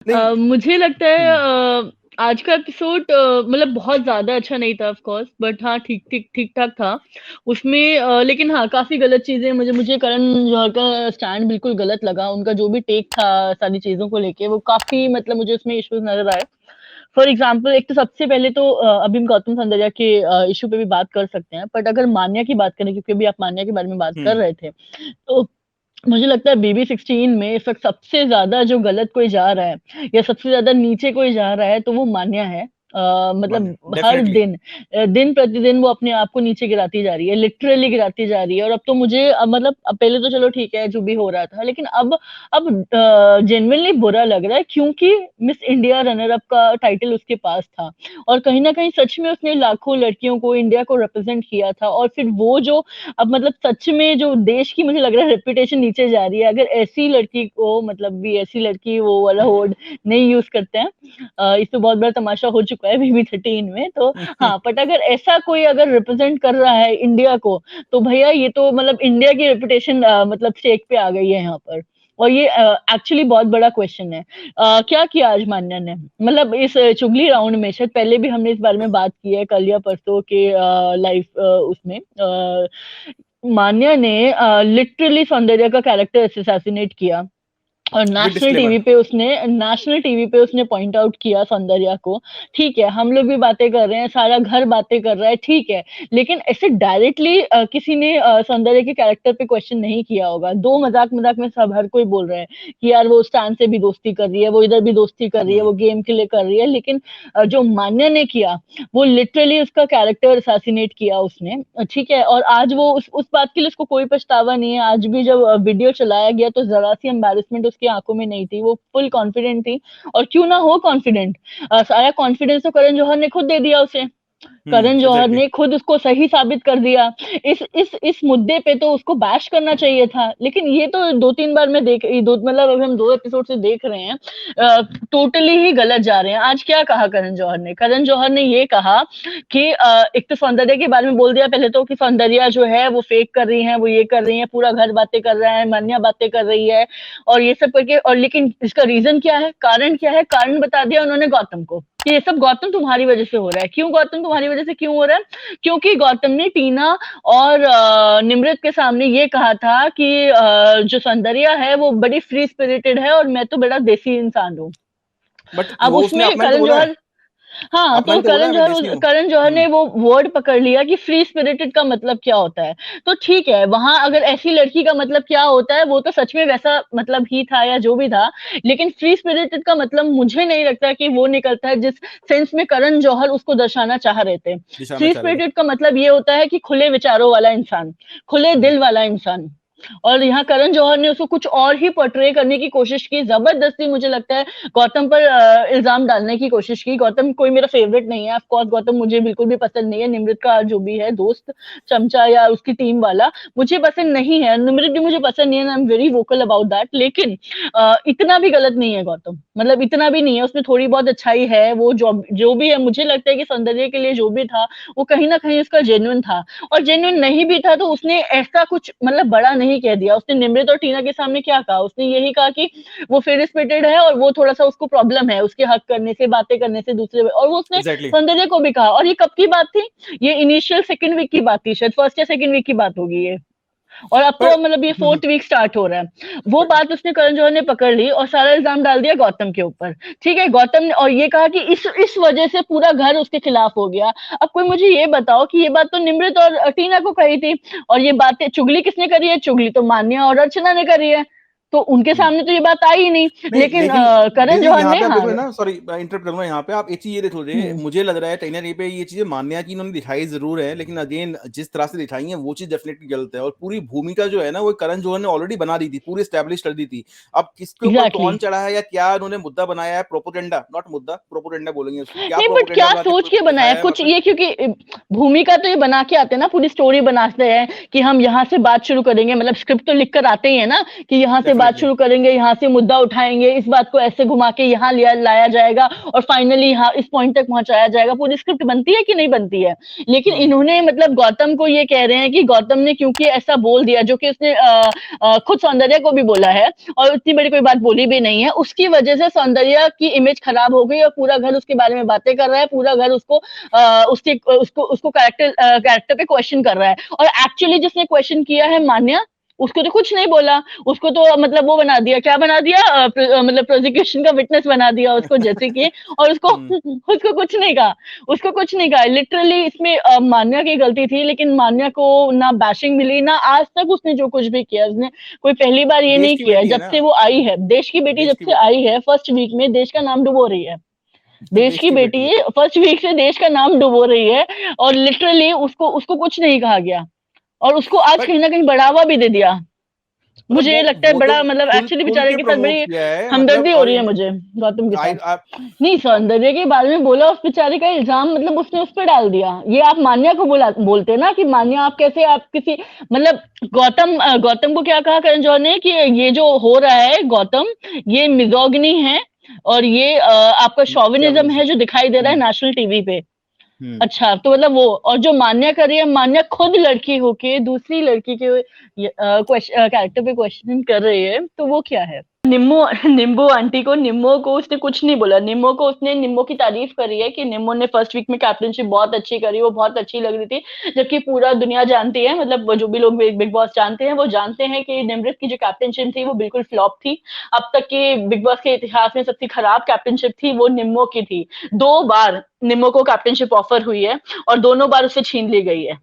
नहीं। मुझे लगता है हम्म। आज का एपिसोड मतलब बहुत ज्यादा अच्छा नहीं था ऑफ कोर्स, बट हाँ ठीक ठीक ठीक ठाक था उसमें। लेकिन हाँ काफी गलत चीजें, मुझे मुझे करण जौहर का स्टैंड बिल्कुल गलत लगा। उनका जो भी टेक था सारी चीजों को लेके, वो काफी मतलब मुझे उसमें इश्यूज नजर आए। फॉर एग्जाम्पल, एक तो सबसे पहले तो अभी हम गौतम सौंदर्या के इशू पे भी बात कर सकते हैं, बट अगर मान्या की बात करें, क्योंकि अभी आप मान्या के बारे में बात कर हम्म। रहे थे, तो मुझे लगता है BB16 में इस वक्त सबसे ज्यादा जो गलत कोई जा रहा है या सबसे ज्यादा नीचे कोई जा रहा है, तो वो मान्या है। मान्य मतलब हर डेफिनेटली। दिन दिन प्रतिदिन वो अपने आप को नीचे गिराती जा रही है, लिटरली गिराती जा रही है। और अब तो मुझे मतलब अब पहले तो चलो ठीक है जो भी हो रहा था, लेकिन अब जेन्युइनली बुरा लग रहा है, क्योंकि मिस इंडिया रनर अप का टाइटल उसके पास था और कहीं ना कहीं सच में उसने लाखों लड़कियों को, इंडिया को रिप्रेजेंट किया था। और फिर वो जो अब मतलब सच में जो देश की मुझे लग रहा है रेपुटेशन नीचे जा रही है, अगर ऐसी लड़की को मतलब भी ऐसी लड़की वो वाला वर्ड नहीं यूज करते हैं। इस पे बहुत बड़ा तमाशा हो चुका है BB13 में, तो हाँ, बट अगर ऐसा कोई अगर रिप्रेजेंट कर रहा है इंडिया को, तो भैया ये तो मतलब इंडिया की रेपुटेशन मतलब स्टेक पे आ गई है यहाँ पर। और ये एक्चुअली बहुत बड़ा क्वेश्चन है। क्या किया आज मान्या ने, मतलब इस चुगली राउंड में, शायद पहले भी हमने इस बारे में बात की है कल या परसों के लाइव उसमें। मान्या ने लिटरली सौंदर्या का कैरेक्टर असैसिनेट किया, और विद डिस्क्लेमर। नेशनल टीवी पे उसने पॉइंट आउट किया सौंदर्या को। ठीक है, हम लोग भी बातें कर रहे हैं, सारा घर बातें कर रहा है, ठीक है, लेकिन ऐसे डायरेक्टली किसी ने सौंदर्या के कैरेक्टर पे क्वेश्चन नहीं किया होगा। दो मजाक मजाक में सब हर कोई बोल रहा है कि यार वो स्टैन से भी दोस्ती कर रही है, वो इधर भी दोस्ती कर रही है, हम्म। वो गेम के लिए कर रही है, लेकिन जो मान्या ने किया, वो लिटरली उसका कैरेक्टर असैसिनेट किया उसने। ठीक है, और आज वो उस बात के लिए उसको कोई पछतावा नहीं है। आज भी जब वीडियो चलाया गया, तो जरा सी एम्बैरेसमेंट उसकी आंखों में नहीं थी, वो फुल कॉन्फिडेंट थी। और क्यों ना हो कॉन्फिडेंट, सारा कॉन्फिडेंस तो करण जौहर ने खुद दे दिया उसे। करण जौहर एग्जैक्टली। ने खुद उसको सही साबित कर दिया। इस मुद्दे पे तो उसको बैश करना चाहिए था, लेकिन ये तो दो तीन बार मैं देख दो मतलब अभी हम दो एपिसोड से देख रहे हैं, टोटली ही गलत जा रहे हैं। आज क्या कहा करण जौहर ने? करण जौहर ने ये कहा कि एक तो सौंदर्या के बारे में बोल दिया पहले तो, कि सौंदर्या जो है वो फेक कर रही है, वो ये कर रही है, पूरा घर बातें कर रहा है, मान्या बातें कर रही है, और ये सब करके। और लेकिन इसका रीजन क्या है, कारण क्या है? कारण बता दिया उन्होंने गौतम को, कि ये सब गौतम तुम्हारी वजह से हो रहा है। क्यों गौतम तुम्हारी वजह से क्यों हो रहा है? क्योंकि गौतम ने टीना और निमृत के सामने ये कहा था कि जो सौंदर्या है वो बड़ी फ्री स्पिरिटेड है और मैं तो बड़ा देसी इंसान हूँ। बट अब वो उसने उसमें अपना ही तो करण बोला है। जौहर, हाँ, अपना तो ही तो बोला है, मैं देसी हूँ। करण जौहर हम्म। ने वो वर्ड पकड़ लिया कि फ्री स्पिरिटेड का मतलब क्या होता है। तो ठीक है, वहां अगर ऐसी लड़की का मतलब क्या होता है, वो तो सच में वैसा मतलब ही था या जो भी था, लेकिन फ्री स्पिरिटेड का मतलब मुझे नहीं लगता कि वो निकलता है जिस सेंस में करण जौहर उसको दर्शाना चाह रहे थे। दिशा में फ्री चाह रहे थे। स्पिरिटेड का मतलब ये होता है कि खुले विचारों वाला इंसान, खुले हम्म। दिल वाला इंसान। और यहाँ करण जौहर ने उसको कुछ और ही पोर्ट्रे करने की कोशिश की, जबरदस्ती मुझे लगता है गौतम पर इल्जाम डालने की कोशिश की। गौतम कोई मेरा फेवरेट नहीं है, ऑफ कोर्स गौतम मुझे बिल्कुल भी पसंद नहीं है। निमृत का जो भी है दोस्त, चमचा या उसकी टीम वाला, मुझे पसंद नहीं है। निमृत भी मुझे पसंद नहीं है, I am very vocal about that. लेकिन इतना भी गलत नहीं है गौतम, मतलब इतना भी नहीं है, उसमें थोड़ी बहुत अच्छाई है। वो जो भी है, मुझे लगता है कि सौंदर्य के लिए जो भी था, वो कहीं ना कहीं उसका जेन्युइन था। और जेन्युइन नहीं भी था तो उसने ऐसा कुछ मतलब बड़ा नहीं कह दिया। उसने निमृत और टीना के सामने क्या कहा? उसने यही कहा कि वो फ्री स्पिरिटेड है और वो थोड़ा सा उसको प्रॉब्लम है उसके हक करने से, बातें करने से दूसरे। और वो उसने एग्जैक्टली। सौंदर्य को भी कहा। और ये कब की बात थी? ये इनिशियल सेकंड वीक की बात थी, शायद फर्स्ट या सेकंड वीक की बात होगी ये। और अब तो पर मतलब ये फोर्थ वीक स्टार्ट हो रहा है। वो पर बात उसने करण जौहर ने पकड़ ली और सारा इल्जाम डाल दिया गौतम के ऊपर। ठीक है, गौतम ने और ये कहा कि इस वजह से पूरा घर उसके खिलाफ हो गया। अब कोई मुझे ये बताओ कि ये बात तो निमृत और टीना को कही थी, और ये बातें चुगली किसने करी है? चुगली तो मान्या और अर्चना ने करी है। तो उनके हम्म। सामने तो ये बात आई ही नहीं। नहीं, लेकिन लेकिन करण दीदी जौहर यहाँ ने, पे आप हाँ। देखो ना, सॉरी इंटरप्ट करूंगा यहाँ पे, आप एक चीज ये देख लीजिए, हम्म। मुझे लग रहा है कहीं ना कहीं पे ये चीजें मान्या की इन्होंने दिखाई जरूर है, लेकिन अगेन जिस तरह से दिखाई है वो चीज डेफिनेटली गलत है। और पूरी भूमिका जो है ना, वो करण जौहर ने ऑलरेडी बना दी थी, पूरी स्टैब्लिश कर दी थी। अब किसके ऊपर एग्जैक्टली। कौन चढ़ा है या क्या उन्होंने मुद्दा बनाया है, प्रोपोगंडा नॉट मुद्दा, प्रोपोगंडा बोलेंगे उसको, क्या नहीं, बट प्रोपोगंडा क्या बना सोच के के बनाया दिखाया है वहां कुछ पे। ये? क्योंकि भूमिका तो ये बना के आते हैं ना, पूरी स्टोरी बनाते हैं कि हम यहाँ से बात शुरू करेंगे, मतलब स्क्रिप्ट तो लिख कर आते ही है ना कि यहाँ से बात डेफिनेटली शुरू करेंगे, यहाँ से मुद्दा उठाएंगे, इस बात को ऐसे घुमा के यहाँ लाया जाएगा और फाइनली यहाँ इस पॉइंट तक पहुंचाया जाएगा। पूरी स्क्रिप्ट बनती है कि नहीं बनती है? लेकिन इन्होंने मतलब गौतम को ये कह रहे हैं कि गौतम ने क्योंकि ऐसा बोल दिया, जो कि उसने खुद सौंदर्या को भी बोला है और इतनी बड़ी कोई बात बोली भी नहीं है, उसकी वजह से सौंदर्या की इमेज खराब हो गई और पूरा घर उसके बारे में बातें कर रहा है, पूरा घर उसको उसको कैरेक्टर पे क्वेश्चन कर रहा है। और एक्चुअली जिसने क्वेश्चन किया है मान्या, उसको तो कुछ नहीं बोला, उसको तो मतलब वो बना दिया, क्या बना दिया, मतलब प्रोसिक्यूशन का विटनेस बना दिया उसको, जैसे कि, और उसको उसको कुछ नहीं कहा, उसको कुछ नहीं कहा। लिटरली इसमें मान्या की गलती थी, लेकिन मान्या को ना बैशिंग मिली, ना आज तक उसने जो कुछ भी किया, उसने कोई पहली बार ये देश नहीं की किया बेटी है जब ना, से वो आई है। देश की बेटी देश जब की से बेटी, आई है, फर्स्ट वीक में देश का नाम डुबो रही है। देश देश की की बेटी है। बेटी फर्स्ट वीक से देश का नाम डुबो रही है, और लिटरली उसको उसको कुछ नहीं कहा गया, और उसको आज बट कहीं ना कहीं बढ़ावा भी दे दिया। मतलब मुझे ये लगता है वो तो बड़ा, मतलब खुल एक्चुअली खुल बेचारे के के साथ प्रमोट बड़ी किया है मतलब, हमदर्दी हो और रही है मुझे गौतम के आई साथ। आप नहीं, सौंदर्य के बारे में बोला, उस बेचारे का इल्जाम मतलब उसने उस पर डाल दिया। ये आप मान्या को बोलते ना कि मान्या आप कैसे, आप किसी मतलब गौतम को क्या कहा करण जौहर ने कि ये जो हो रहा है गौतम, ये मिजोगनी है और ये आपका शॉविनिज्म है चौविनिज्म। जो दिखाई दे रहा है हम्म नेशनल टीवी पे। हम्म अच्छा, तो मतलब वो, और जो मान्या कर रही है, मान्या खुद लड़की होके दूसरी लड़की के कैरेक्टर पे क्वेश्चन कर रही है, तो वो क्या है? निम्मो निम्बू आंटी को, निम्मो को उसने कुछ नहीं बोला। निम्मो को उसने निम्मो की तारीफ करी है कि निम्मो ने फर्स्ट वीक में कैप्टनशिप बहुत अच्छी करी, वो बहुत अच्छी लग रही थी, जबकि पूरा दुनिया जानती है, मतलब जो भी लोग बिग बॉस जानते हैं वो जानते हैं कि निमृत की जो कैप्टनशिप थी वो बिल्कुल फ्लॉप थी। अब तक के बिग बॉस के इतिहास में सबसे खराब कैप्टनशिप थी वो निम्मो की थी। 2 बार निम्मो को कैप्टनशिप ऑफर हुई है और दोनों बार उससे छीन ली गई है।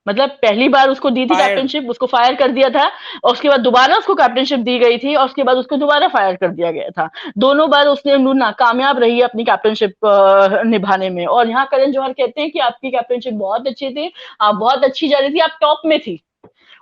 मतलब पहली बार उसको दी थी फायर। कैप्टनशिप, उसको फायर कर दिया था, और उसके बाद दोबारा उसको कैप्टनशिप दी गई थी, और उसके बाद उसको दोबारा फायर कर दिया गया था। दोनों बार उसने नाकामयाब रही है अपनी कैप्टनशिप निभाने में। और यहाँ करण जौहर कहते हैं कि आपकी कैप्टनशिप बहुत अच्छी थी, आप बहुत अच्छी जा रही थी, आप टॉप में थी,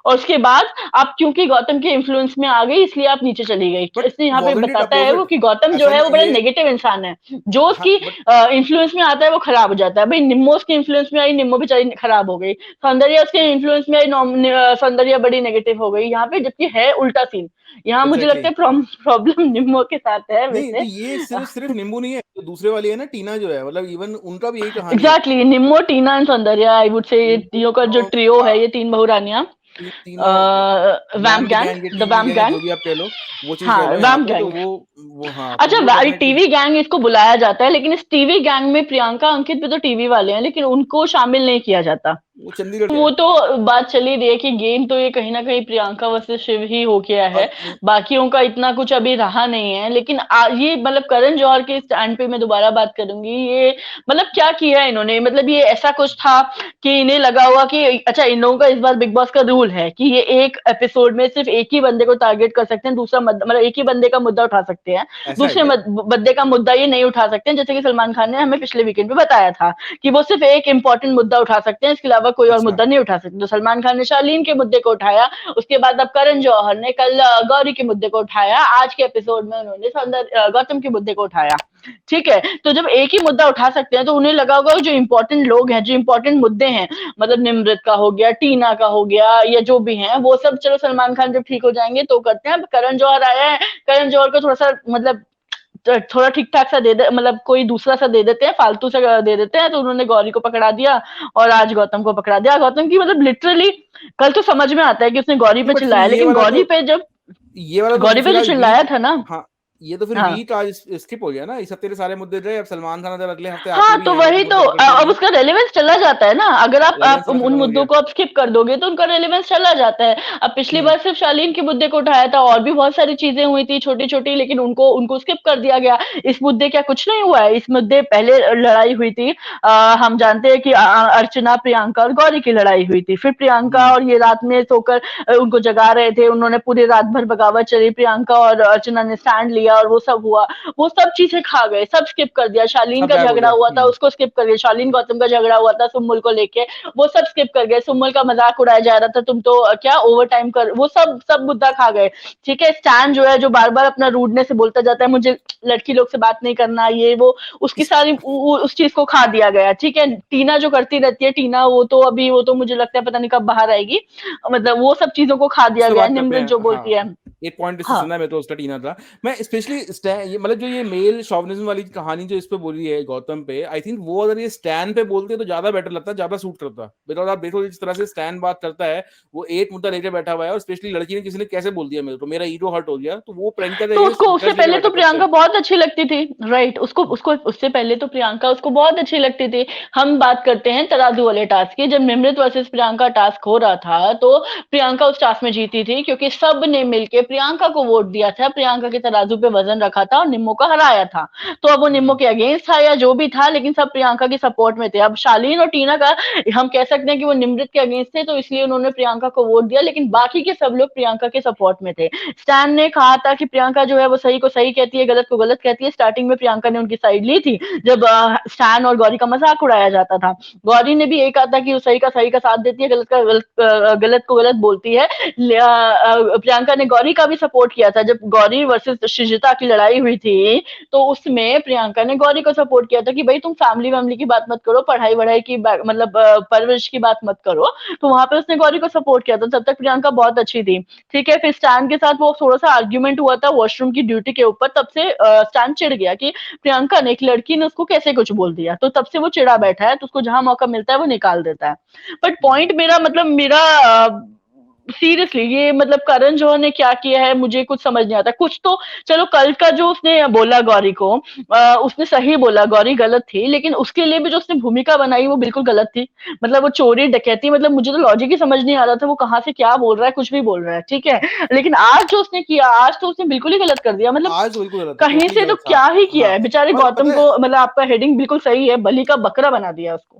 और उसके बाद आप क्योंकि गौतम के इन्फ्लुएंस में आ गई इसलिए आप नीचे चली गई। बट इसलिए यहाँ पे वॉजेंट इट बताता है वो अपोजिट? कि गौतम जो ऐसा है वो नहीं बड़ा ये, नेगेटिव इंसान है, जो हाँ उसकी बट इन्फ्लुएंस में आता है वो खराब हो जाता है। भाई निम्मो उसके इन्फ्लुएंस में आई, निम्मो बेचारी खराब हो गई। सौंदर्या उसके इन्फ्लुएंस में आई, सौंदर्या बड़ी नेगेटिव हो गई। यहाँ पे जबकि है उल्टा सीन। यहाँ मुझे एग्जैक्टली लगता है प्रॉब्लम निम्मो के साथ है नहीं, वैसे। तो ये सिर्फ सिर्फ नींबू नहीं है, जो दूसरे वाली है ना टीना जो है, मतलब इवन उनका भी यही कहानी है। Exactly, Nimmo, Tina and Soundarya, I would say ये तीनों का जो दोनों ट्रियो हाँ, है, ये तीन बहुरानियां, तीनों वैम्प वैम्प गैंग, गैंग या the TV vamp gang gang. जो भी आप कह लो, वो चीज कह हाँ, लो यहाँ वैम्प पे, तो गैंग। वो हाँ, तो वो अच्छा, डेफिनेटली टीवी गैंग इसको बुलाया जाता है, लेकिन इस टीवी गैंग में प्रियंका अंकित भी तो टीवी वाले हैं, लेकिन उनको शामिल नहीं किया जाता। वो चंडीगढ़ है। वो तो बात चली रही है कि गेम तो ये कहीं ना कहीं प्रियंका वर्सेस शिव ही हो गया है, और बाकियों का इतना कुछ अभी रहा नहीं है। लेकिन ये मतलब करण जौहर के स्टैंड पे मैं दोबारा बात करूंगी, ये मतलब क्या किया है इन्होंने, मतलब ये ऐसा कुछ था कि इन्हें लगा हुआ कि अच्छा, इन लोगों का इस बार बिग बॉस का रूल है कि ये एक एपिसोड में सिर्फ एक ही बंदे को टारगेट कर सकते हैं, दूसरा मतलब एक ही बंदे का मुद्दा उठा सकते हैं, ऐसा है दूसरे क्या? बंदे का मुद्दा ये नहीं उठा सकते हैं। जैसे कि सलमान खान ने हमें पिछले वीकेंड पे बताया था कि वो सिर्फ एक इंपॉर्टेंट मुद्दा उठा सकते हैं, इसके अलावा कोई और अच्छा, मुद्दा नहीं उठा सकते। तो सलमान खान ने शालीन के मुद्दे को उठाया, उसके बाद अब करण जौहर ने कल गौरी के मुद्दे को उठाया, आज के एपिसोड में उन्होंने गौतम के मुद्दे को उठाया। ठीक है, तो जब एक ही मुद्दा उठा सकते हैं तो उन्हें लगा होगा जो इंपॉर्टेंट लोग हैं, जो इंपॉर्टेंट मुद्दे हैं, मतलब निमृत का हो गया, टीना का हो गया, या जो भी हैं, वो सब चलो सलमान खान जब ठीक हो जाएंगे तो करते हैं। अब करण जौहर आया है, करण जौहर को थोड़ा सा मतलब थोड़ा ठीक ठाक सा दे दे, मतलब कोई दूसरा सा दे देते हैं, फालतू सा दे देते हैं, तो उन्होंने गौरी को पकड़ा दिया और आज गौतम को पकड़ा दिया। गौतम की मतलब लिटरली कल तो समझ में आता है कि उसने गौरी नहीं पे बट फिर चिल्लाया, लेकिन ये वाला तो गौरी पे फिर जो आज चिल्लाया वीक, था ना। हाँ, ये तो फिर हाँ, वीक आज स्किप हो गया ना, इस हफ्ते के सारे मुद्दे रहे, अब सलमान खान अगर अगले हफ्ते आते हाँ, भी तो हैं वो वही तो मुद्दे पकड़ते भी अब हैं, उसका रेलेवेंस चला जाता है ना। अगर आप रेलेवेंस पूरा उन खत्म हो मुद्दों गया। को आप स्किप कर दोगे तो उनका रेलेवेंस चला जाता है। अब पिछली हम्म बार सिर्फ शालीन के मुद्दे को उठाया था, और भी बहुत सारी चीजें हुई थी छोटी छोटी, लेकिन उनको उनको स्किप कर दिया गया। इस मुद्दे क्या कुछ नहीं हुआ है? इस मुद्दे पहले लड़ाई हुई थी, हम जानते हैं कि अर्चना, प्रियंका और गौरी की लड़ाई हुई थी। फिर प्रियंका हम्म और ये रात में सोकर उनको जगा रहे थे, उन्होंने पूरी रात भर बगावत चली, प्रियंका और अर्चना ने स्टैंड लिया और वो सब हुआ। वो सब चीजें खा गए, सब स्किप कर दिया। शालीन सब का गायब हो झगड़ा गया। हुआ था उसको स्किप कर गए, शालीन गौतम का झगड़ा हुआ था सुम्बुल को लेके, वो सब स्किप कर गए। सुम्बुल का मजाक उड़ाया जा रहा था, तुम तो क्या ओवर टाइम कर, वो सब सब मुद्दा खा गए। ठीक है, स्टैन जो है, जो बार बार अपना रूडनेस से बोलता जाता है मुझे लड़की लोग से बात नहीं करना, ये वो, उसकी सारी उस चीज को खा दिया गया। ठीक है, टीना जो करती रहती है, टीना वो तो मुझे लगता है पता नहीं कब बाहर आएगी, मतलब वो सब चीजों को खा दिया उससे गया है। बात करते निमृत जो हैं, बोलती हाँ, है, एक पॉइंट इससे हाँ सुना मैं तो उसका टीना था। मैं स्पेशली ये मतलब जो ये मेल शॉविनिज्म वाली कहानी जो इस पे बोली है गौतम पे, आई थिंक वो अगर ये स्टैन पे बोलते तो ज्यादा बेटर लगता, ज्यादा सूट करता। बिकॉज आप देखो जिस तरह से स्टैन बात करता है, वो एक मुद्दा लेके बैठा हुआ है, और स्पेशली लड़की ने किसी ने कैसे बोल दिया मेरे को, मेरा ईगो हर्ट हो गया, तो वो प्रियंका के तो अगेंस्ट उसको उससे ग्रज लेके पहले बैठा तो तब से। प्रियंका बहुत अच्छी लगती थी, राइट? उसको उसको उससे पहले तो प्रियंका उसको बहुत अच्छी लगती थी। हम बात करते हैं तराजू वाले टास्क की, जब निमृत वर्सेस प्रियंका टास्क हो रहा था, तो प्रियंका उस टास्क में जीती थी क्योंकि सब ने मिलके प्रियंका को वोट दिया था, प्रियंका के तराजू पे वजन रखा था और निम्मो को हराया था। तो अब वो निम्मो के अगेंस्ट था या जो भी था, लेकिन सब प्रियंका की सपोर्ट में थे। अब शालीन और टीना का हम कह सकते हैं कि वो निमृत के अगेंस्ट थे, तो इसलिए उन्होंने प्रियंका को वोट दिया, लेकिन बाकी के सब लोग प्रियंका के सपोर्ट में थे। स्टैन ने कहा था कि प्रियंका जो है वो सही को सही कहती है, गलत को गलत कहती है। स्टार्टिंग में प्रियंका ने उनकी साइड ली थी, जब स्टैन और गौरी का मजाक उड़ाया जाता था। गौरी ने भी ये कहा था कि वो सही का साथ देती है, गलत का गलत, गलत को गलत बोलती है। प्रियंका ने गौरी का भी सपोर्ट किया था। जब गौरी वर्सेस सृजिता की लड़ाई हुई थी, तो उसमें प्रियंका ने गौरी को सपोर्ट किया था कि भाई तुम फैमिली वैमिली की बात मत करो, पढ़ाई वढ़ाई की मतलब परवरिश की बात मत करो। तो वहां पे उसने गौरी को सपोर्ट किया था, तब तक प्रियंका बहुत अच्छी थी। ठीक है, फिर स्टैन के साथ वो थोड़ा सा आर्ग्यूमेंट हुआ था वॉशरूम की ड्यूटी के ऊपर, तब से स्टैन चिढ़ गया कि प्रियंका ने, एक लड़की ने उसको कैसे कुछ बोल दिया, तो तब से वो चिढ़ा बैठा है, तो उसको जहां मौका मिलता है वो निकाल देता है। बट पॉइंट मेरा मतलब मेरा सीरियसली ये मतलब करण जौहर ने क्या किया है मुझे कुछ समझ नहीं आता। कुछ तो चलो, कल का जो उसने बोला गौरी को, उसने सही बोला, गौरी गलत थी, लेकिन उसके लिए भी जो उसने भूमिका बनाई वो बिल्कुल गलत थी। मतलब वो चोरी डकैती, मतलब मुझे तो लॉजिक ही समझ नहीं आ रहा था, वो कहाँ से क्या बोल रहा है, कुछ भी बोल रहा है, ठीक है। लेकिन आज जो उसने किया, आज तो उसने बिल्कुल ही गलत कर दिया। मतलब आज तो बिल्कुल गलत है, कहीं टोटली से तो गलत था। क्या ही किया हाँ, है बेचारे और पता गौतम है को, मतलब आपका हेडिंग बिल्कुल सही है, बलि का बकरा बना दिया उसको।